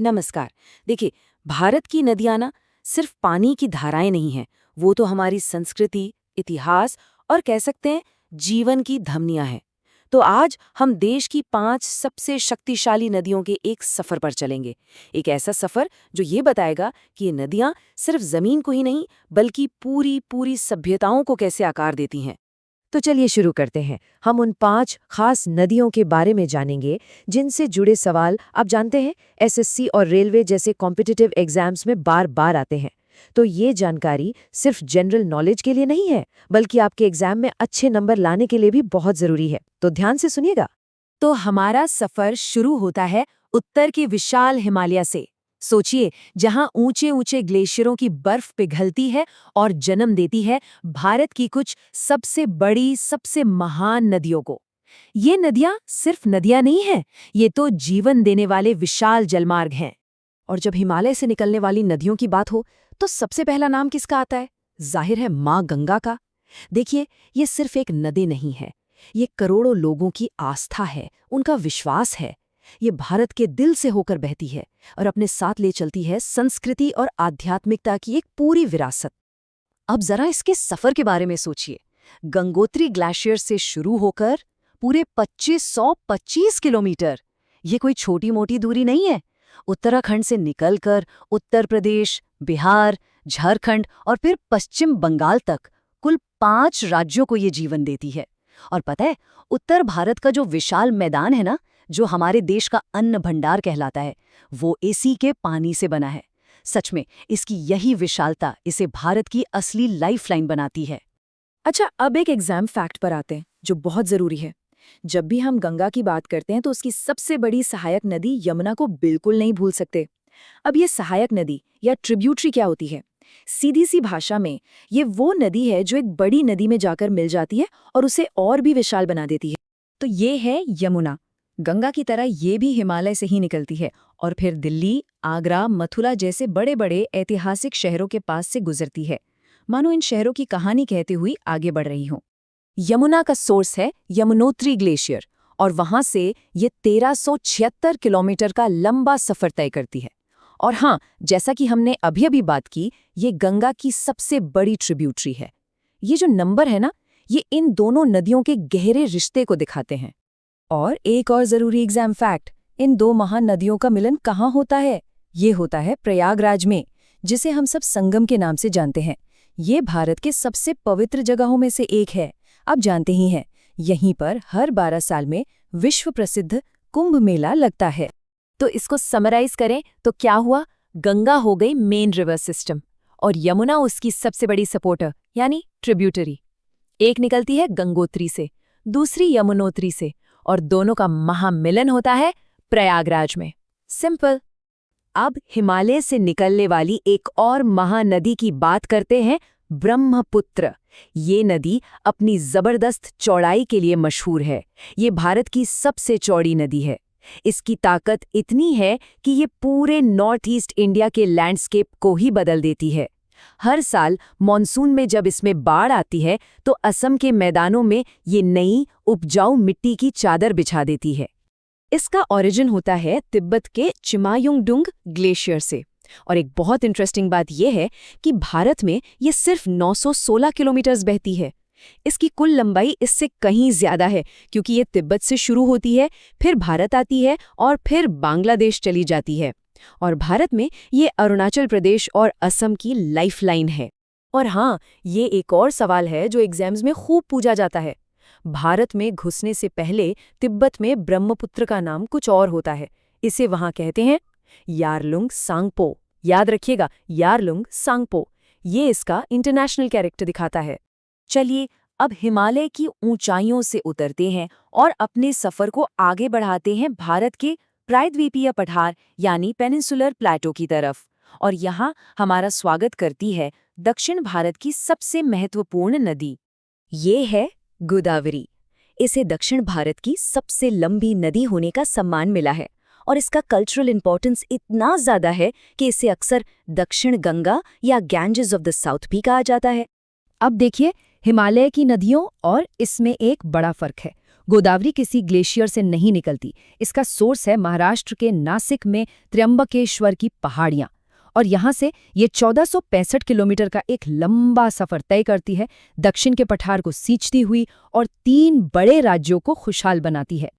नमस्कार। देखिए, भारत की नदियाँ ना सिर्फ पानी की धाराएं नहीं हैं, वो तो हमारी संस्कृति, इतिहास और कह सकते हैं जीवन की धमनियाँ हैं। तो आज हम देश की 5 सबसे शक्तिशाली नदियों के एक सफर पर चलेंगे। एक ऐसा सफर जो ये बताएगा कि ये नदियाँ सिर्फ जमीन को ही नहीं, बल्कि पूरी पूरी सभ्यताओं को कैसे आकार देती हैं। तो चलिए शुरू करते हैं। हम उन 5 खास नदियों के बारे में जानेंगे जिनसे जुड़े सवाल आप जानते हैं एसएससी और रेलवे जैसे कॉम्पिटिटिव एग्जाम्स में बार-बार आते हैं। तो ये जानकारी सिर्फ जनरल नॉलेज के लिए नहीं है, बल्कि आपके एग्जाम में अच्छे नंबर लाने के लिए भी बहुत जरूरी है। तो ध्यान से सुनिएगा। तो हमारा सफर शुरू होता है उत्तर के विशाल हिमालय से। सोचिए, जहां ऊंचे ऊंचे ग्लेशियरों की बर्फ पिघलती है और जन्म देती है भारत की कुछ सबसे बड़ी, सबसे महान नदियों को। ये नदियां सिर्फ नदियां नहीं हैं, ये तो जीवन देने वाले विशाल जलमार्ग हैं। और जब हिमालय से निकलने वाली नदियों की बात हो, तो सबसे पहला नाम किसका आता है? जाहिर है माँ गंगा का। देखिए, ये सिर्फ एक नदी नहीं है, ये करोड़ों लोगों की आस्था है, उनका विश्वास है। ये भारत के दिल से होकर बहती है और अपने साथ ले चलती है संस्कृति और आध्यात्मिकता की एक पूरी विरासत। अब जरा इसके सफर के बारे में सोचिए। गंगोत्री ग्लेशियर से शुरू होकर पूरे 2525 किलोमीटर, ये कोई छोटी मोटी दूरी नहीं है। उत्तराखंड से निकलकर उत्तर प्रदेश, बिहार, झारखंड और फिर पश्चिम बंगाल तक कुल 5 राज्यों को ये जीवन देती है। और पता है, उत्तर भारत का जो विशाल मैदान है ना, जो हमारे देश का अन्न भंडार कहलाता है, वो इसी के पानी से बना है। सच में इसकी यही विशालता इसे भारत की असली लाइफलाइन बनाती है। अच्छा, अब एक एग्जाम फैक्ट पर आते हैं जो बहुत जरूरी है। जब भी हम गंगा की बात करते हैं तो उसकी सबसे बड़ी सहायक नदी यमुना को बिल्कुल नहीं भूल सकते। अब ये सहायक नदी या ट्रिब्यूटरी क्या होती है? सीधी सी भाषा में ये वो नदी है जो एक बड़ी नदी में जाकर मिल जाती है और उसे और भी विशाल बना देती है। तो ये है यमुना। गंगा की तरह ये भी हिमालय से ही निकलती है और फिर दिल्ली, आगरा, मथुरा जैसे बड़े बड़े ऐतिहासिक शहरों के पास से गुजरती है। मानो इन शहरों की कहानी कहते हुए आगे बढ़ रही हूँ। यमुना का सोर्स है यमुनोत्री ग्लेशियर और वहां से ये 1376 किलोमीटर का लंबा सफर तय करती है। और हाँ, जैसा कि हमने अभी अभी बात की, ये गंगा की सबसे बड़ी ट्रिब्यूटरी है। ये जो नंबर है ना, ये इन दोनों नदियों के गहरे रिश्ते को दिखाते हैं। और एक और जरूरी एग्जाम फैक्ट, इन दो महान नदियों का मिलन कहाँ होता है? ये होता है प्रयागराज में, जिसे हम सब संगम के नाम से जानते हैं। ये भारत के सबसे पवित्र जगहों में से एक है। आप जानते ही हैं, यहीं पर हर 12 साल में विश्व प्रसिद्ध कुंभ मेला लगता है। तो इसको समराइज करें तो क्या हुआ? गंगा हो गई मेन रिवर सिस्टम और यमुना उसकी सबसे बड़ी सपोर्टर यानी ट्रिब्यूटरी। एक निकलती है गंगोत्री से, दूसरी यमुनोत्री से, और दोनों का महामिलन होता है प्रयागराज में। सिंपल। अब हिमालय से निकलने वाली एक और महानदी की बात करते हैं, ब्रह्मपुत्र। ये नदी अपनी जबरदस्त चौड़ाई के लिए मशहूर है। ये भारत की सबसे चौड़ी नदी है। इसकी ताकत इतनी है कि ये पूरे नॉर्थ ईस्ट इंडिया के लैंडस्केप को ही बदल देती है। हर साल मॉनसून में जब इसमें बाढ़ आती है तो असम के मैदानों में ये नई उपजाऊ मिट्टी की चादर बिछा देती है। इसका ओरिजिन होता है तिब्बत के चिमायुंगडुंग ग्लेशियर से। और एक बहुत इंटरेस्टिंग बात यह है कि भारत में ये सिर्फ 916 किलोमीटर बहती है। इसकी कुल लंबाई इससे कहीं ज्यादा है, क्योंकि ये तिब्बत से शुरू होती है, फिर भारत आती है और फिर बांग्लादेश चली जाती है। और भारत में ये अरुणाचल प्रदेश और असम की लाइफलाइन है। और हाँ, ये एक और सवाल है जो एग्जाम्स में खूब पूछा जाता है। भारत में घुसने से पहले तिब्बत में ब्रह्मपुत्र का नाम कुछ और होता है। इसे वहां कहते हैं यारलुंग सांगपो। याद रखिएगा, यारलुंग सांगपो। ये इसका इंटरनेशनल कैरेक्टर दिखाता है। चलिए, अब हिमालय की ऊंचाइयों से उतरते हैं और अपने सफर को आगे बढ़ाते हैं भारत के प्रायद्वीपीय पठार यानी पेनिनसुलर प्लेटो की तरफ। और यहाँ हमारा स्वागत करती है दक्षिण भारत की सबसे महत्वपूर्ण नदी। ये है गोदावरी। इसे दक्षिण भारत की सबसे लंबी नदी होने का सम्मान मिला है और इसका कल्चरल इंपॉर्टेंस इतना ज्यादा है कि इसे अक्सर दक्षिण गंगा या गैंजेस ऑफ द साउथ भी कहा जाता है। अब देखिए, हिमालय की नदियों और इसमें एक बड़ा फर्क है। गोदावरी किसी ग्लेशियर से नहीं निकलती। इसका सोर्स है महाराष्ट्र के नासिक में त्र्यंबकेश्वर की पहाड़ियां, और यहाँ से ये 1465 किलोमीटर का एक लंबा सफर तय करती है, दक्षिण के पठार को सींचती हुई और 3 बड़े राज्यों को खुशहाल बनाती है।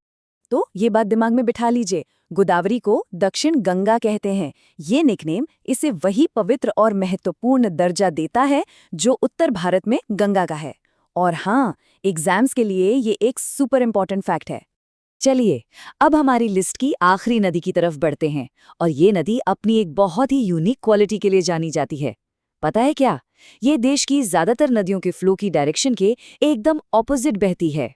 तो ये बात दिमाग में बिठा लीजिए, गोदावरी को दक्षिण गंगा कहते हैं। ये निकनेम इसे वही पवित्र और महत्वपूर्ण दर्जा देता है जो उत्तर भारत में गंगा का है। और हाँ, एग्जाम्स के लिए ये एक सुपर इम्पॉर्टेंट फैक्ट है। चलिए, अब हमारी लिस्ट की आखिरी नदी की तरफ बढ़ते हैं, और ये नदी अपनी एक बहुत ही यूनिक क्वालिटी के लिए जानी जाती है। पता है क्या? ये देश की ज्यादातर नदियों के फ्लो की डायरेक्शन के एकदम ऑपोजिट बहती है।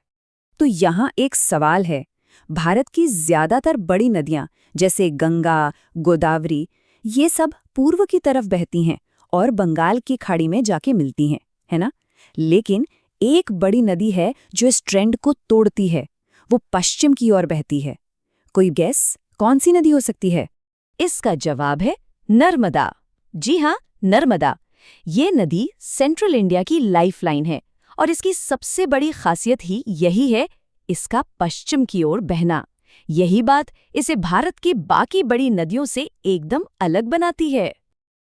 तो यहाँ एक सवाल है, भारत की ज्यादातर बड़ी नदियां जैसे गंगा, गोदावरी, ये सब पूर्व की तरफ बहती हैं और बंगाल की खाड़ी में जाके मिलती हैं, है ना? लेकिन एक बड़ी नदी है जो इस ट्रेंड को तोड़ती है, वो पश्चिम की ओर बहती है। कोई गेस कौन सी नदी हो सकती है? इसका जवाब है नर्मदा। जी हाँ, नर्मदा। ये नदी सेंट्रल इंडिया की लाइफलाइन है, और इसकी सबसे बड़ी खासियत ही यही है, इसका पश्चिम की ओर बहना। यही बात इसे भारत की बाकी बड़ी नदियों से एकदम अलग बनाती है।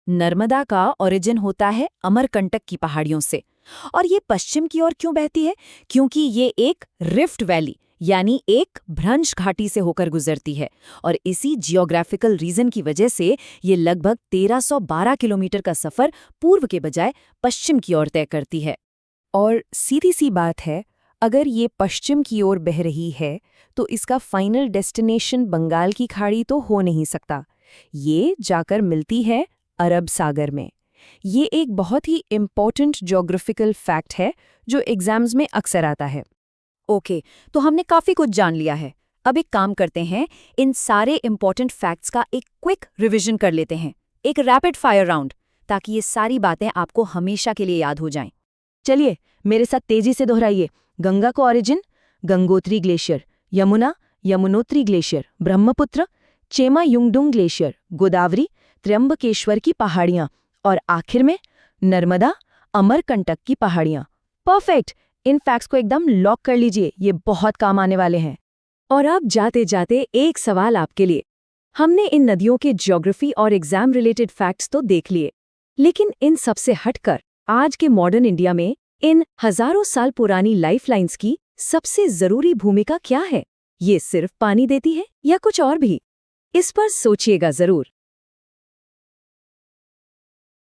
नर्मदा का ओरिजिन होता है अमरकंटक की पहाड़ियों से, और ये पश्चिम की ओर क्यों बहती है? क्योंकि ये एक रिफ्ट वैली यानी एक भ्रंश घाटी से होकर गुजरती है, और इसी जियोग्राफिकल रीजन की वजह से ये लगभग 1312 किलोमीटर का सफर पूर्व के बजाय पश्चिम की ओर तय करती है। और सीधी सी बात है, अगर ये पश्चिम की ओर बह रही है तो इसका फाइनल डेस्टिनेशन बंगाल की खाड़ी तो हो नहीं सकता। ये जाकर मिलती है अरब सागर में। ये एक बहुत ही इम्पॉर्टेंट ज्योग्राफिकल फैक्ट है जो एग्जाम्स में अक्सर आता है। ओके, तो हमने काफ़ी कुछ जान लिया है। अब एक काम करते हैं, इन सारे इम्पॉर्टेंट फैक्ट्स का एक क्विक रिवीजन कर लेते हैं, एक रैपिड फायर राउंड, ताकि ये सारी बातें आपको हमेशा के लिए याद हो जाएं। चलिए मेरे साथ तेजी से दोहराइए। गंगा को origin Gangotri glacier, Yamuna Yamunotri glacier, Brahmaputra Chema Yungdung glacier, Godavari Trimbakeshwar की पहाड़ियां, और आखिर में नर्मदा अमरकंटक की पहाड़ियां। परफेक्ट! इन फैक्ट्स को एकदम लॉक कर लीजिए, ये बहुत काम आने वाले हैं। और अब जाते जाते एक सवाल आपके लिए। हमने इन नदियों के ज्योग्राफी और एग्जाम रिलेटेड फैक्ट्स तो देख लिए, लेकिन इन सबसे हटकर आज के मॉडर्न इंडिया में इन हजारों साल पुरानी लाइफलाइंस की सबसे जरूरी भूमिका क्या है? ये सिर्फ पानी देती है या कुछ और भी? इस पर सोचिएगा जरूर।